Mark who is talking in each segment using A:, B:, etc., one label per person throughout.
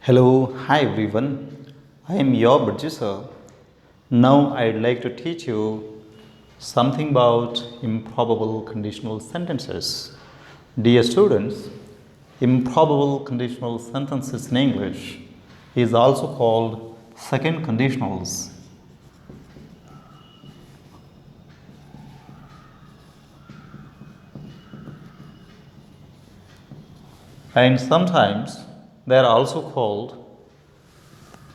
A: Hello, hi everyone. I am your producer. Now I'd like to teach you something about improbable conditional sentences. Dear students, improbable conditional sentences in English is also called second conditionals. And sometimes they are also called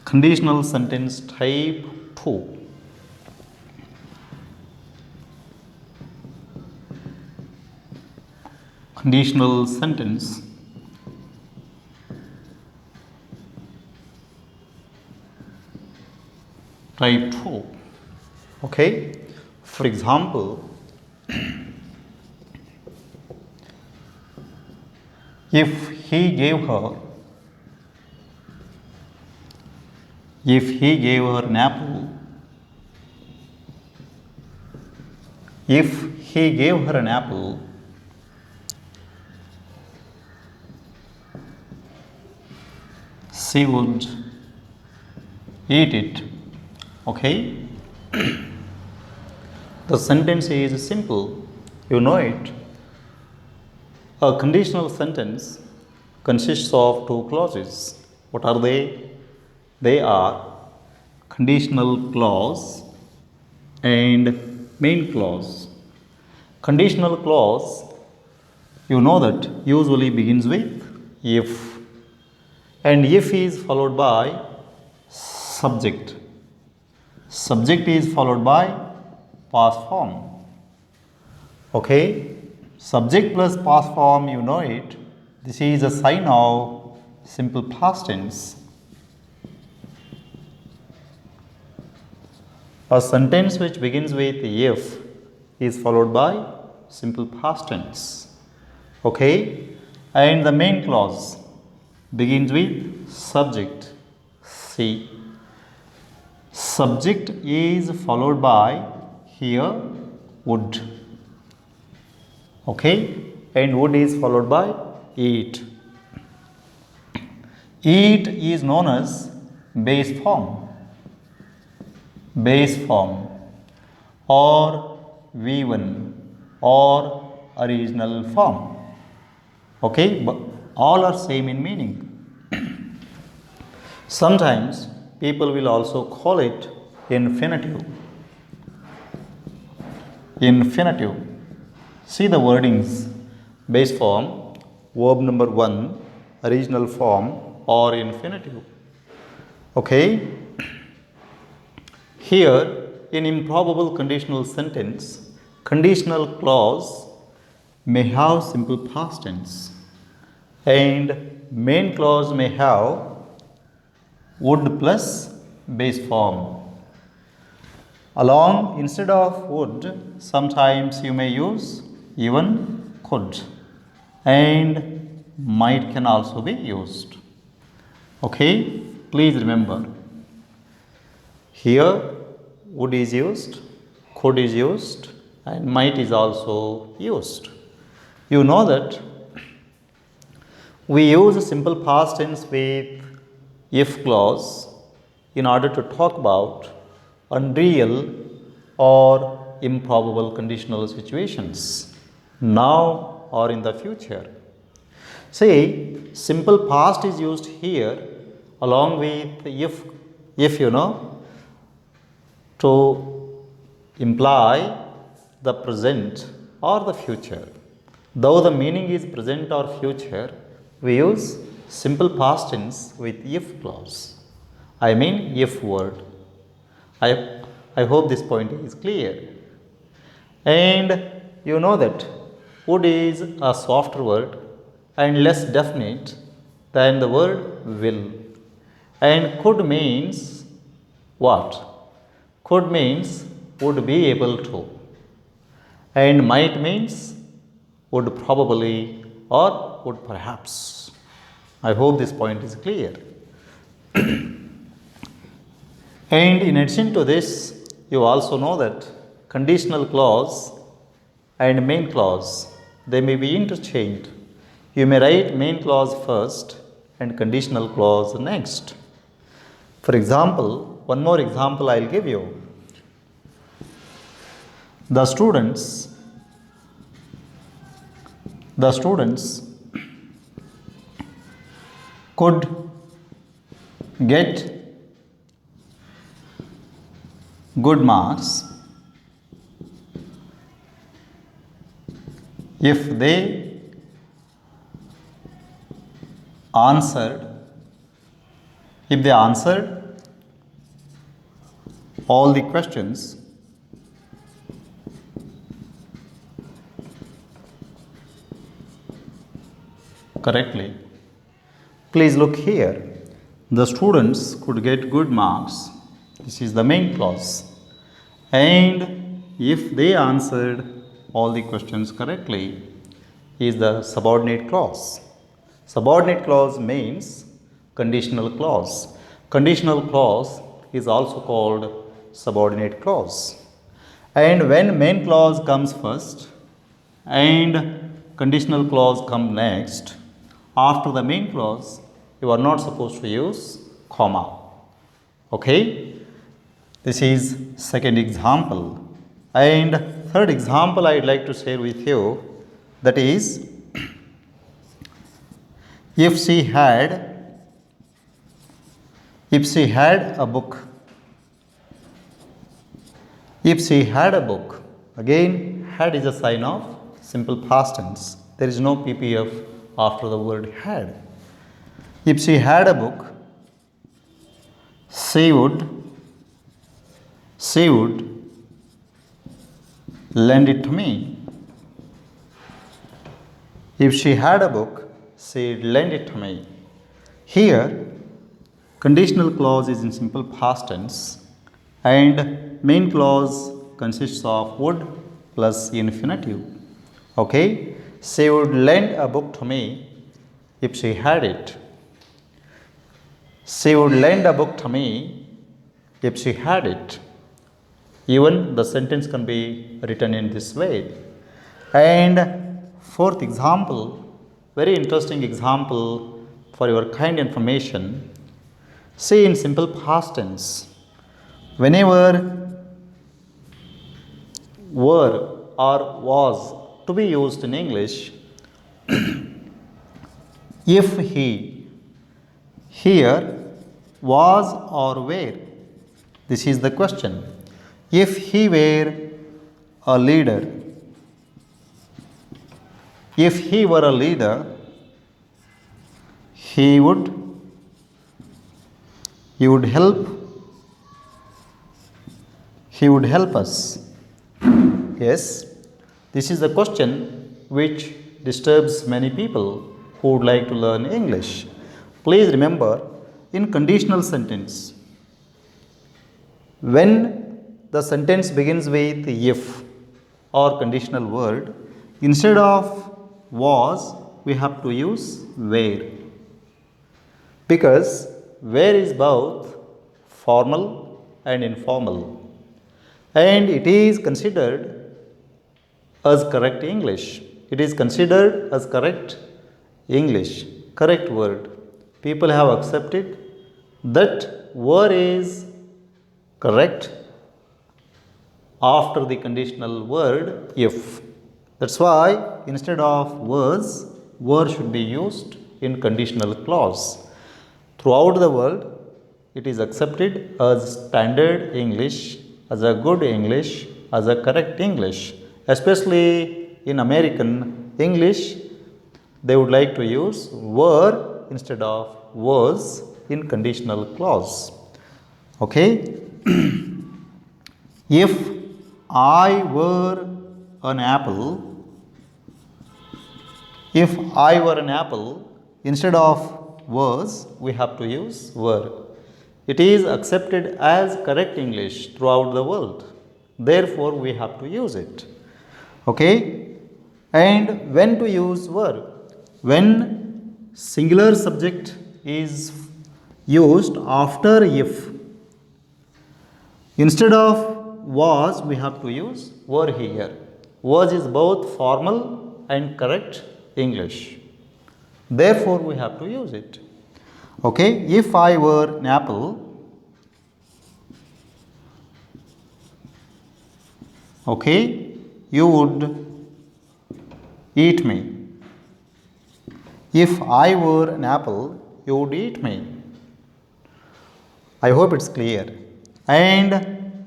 A: conditional sentence type 2. Conditional sentence type 2. Okay? For example, if he gave her an apple, she would eat it. Okay? The sentence is simple. You know it. A conditional sentence consists of two clauses. What are they? They are conditional clause and main clause. Conditional clause, you know that usually begins with if, and if is followed by subject. Subject is followed by past form. Okay? Subject plus past form, you know it. This is a sign of simple past tense. A sentence which begins with if is followed by simple past tense. Okay? And the main clause begins with subject. See. Subject is followed by here would. Okay? And would is followed by eat. Eat is known as base form. Base form or V1 or original form. Okay? But all are same in meaning. Sometimes people will also call it infinitive. Infinitive. See the wordings. Base form, verb number 1, original form or infinitive. Okay? Here, in improbable conditional sentence, conditional clause may have simple past tense and main clause may have would plus base form. Along instead of would, sometimes you may use even could and might can also be used. Okay, please remember here would is used, could is used, and might is also used. You know that we use a simple past tense with if clause in order to talk about unreal or improbable conditional situations now or in the future. See, simple past is used here along with if you know, to imply the present or the future. Though the meaning is present or future, we use simple past tense with if clause. I mean if word. I hope this point is clear. And you know that would is a softer word and less definite than the word will. And could means what? Could means would be able to. And might means would probably or would perhaps. I hope this point is clear. And in addition to this, you also know that conditional clause and main clause, they may be interchanged. You may write main clause first and conditional clause next. For example, one more example I'll give you. The students could get good marks if they answered all the questions correctly. Please look here. The students could get good marks. This is the main clause. And if they answered all the questions correctly is the subordinate clause. Subordinate clause means conditional clause. Conditional clause is also called subordinate clause. And when main clause comes first and conditional clause comes next, after the main clause, you are not supposed to use comma. Okay? This is second example. And third example I would like to share with you, that is, if she had a book. If she had a book. Again, had is a sign of simple past tense. There is no PPF after the word had. If she had a book, she would lend it to me. If she had a book, she would lend it to me. Here, conditional clause is in simple past tense and main clause consists of would plus infinitive. Okay? She would lend a book to me if she had it. She would lend a book to me if she had it. Even the sentence can be written in this way. And fourth example, very interesting example for your kind information. See, in simple past tense, whenever were or was to be used in English, if he, here, was or were, this is the question. If he were a leader, if he were a leader, he would help us. Yes, this is the question which disturbs many people who would like to learn English. Please remember, in conditional sentence, when the sentence begins with if or conditional word, instead of was, we have to use were. Because were is both formal and informal. And it is considered as correct English. It is considered as correct English, correct word. People have accepted that were is correct after the conditional word if. That's why instead of was, were should be used in conditional clause. Throughout the world, it is accepted as standard English, as a good English, as a correct English. Especially in American English, they would like to use were instead of was in conditional clause. Okay? If I were an apple, instead of was, we have to use were. It is accepted as correct English throughout the world. Therefore, we have to use it. Okay? And when to use were? When singular subject is used after if. Instead of was, we have to use were here. Was is both formal and correct English. Therefore, we have to use it. Okay, if I were an apple, okay, you would eat me. If I were an apple, you would eat me. I hope it's clear. And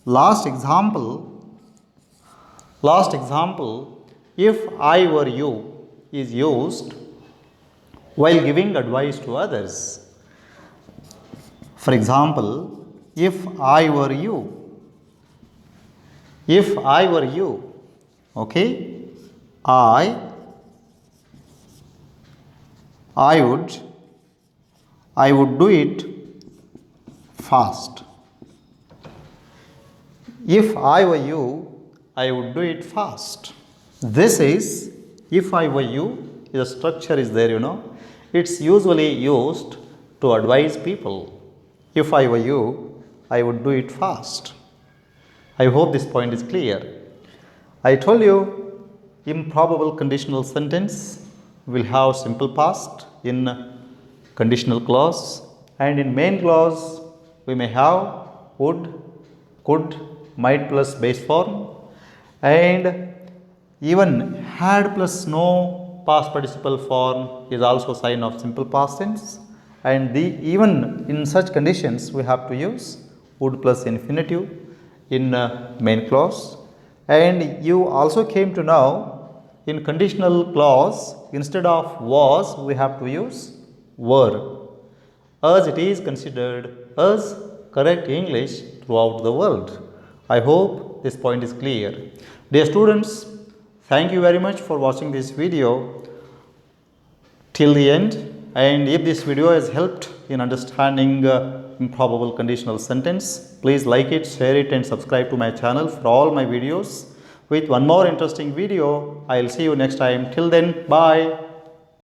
A: last example, if I were you is used while giving advice to others. For example, if I were you, okay, I I would I would do it fast. If I were you, I would do it fast. This is if I were you, the structure is there, It's usually used to advise people. If I were you, I would do it fast. I hope this point is clear. I told you improbable conditional sentence will have simple past in conditional clause, and in main clause we may have would, could, might plus base form, and even had plus no past participle form is also sign of simple past tense, and even in such conditions we have to use would plus infinitive in main clause. And you also came to know in conditional clause instead of was we have to use were, as it is considered as correct English throughout the world. I hope this point is clear. Dear students, thank you very much for watching this video till the end, and if this video has helped in understanding improbable conditional sentence, please like it, share it and subscribe to my channel for all my videos. With one more interesting video, I will see you next time. Till then, bye.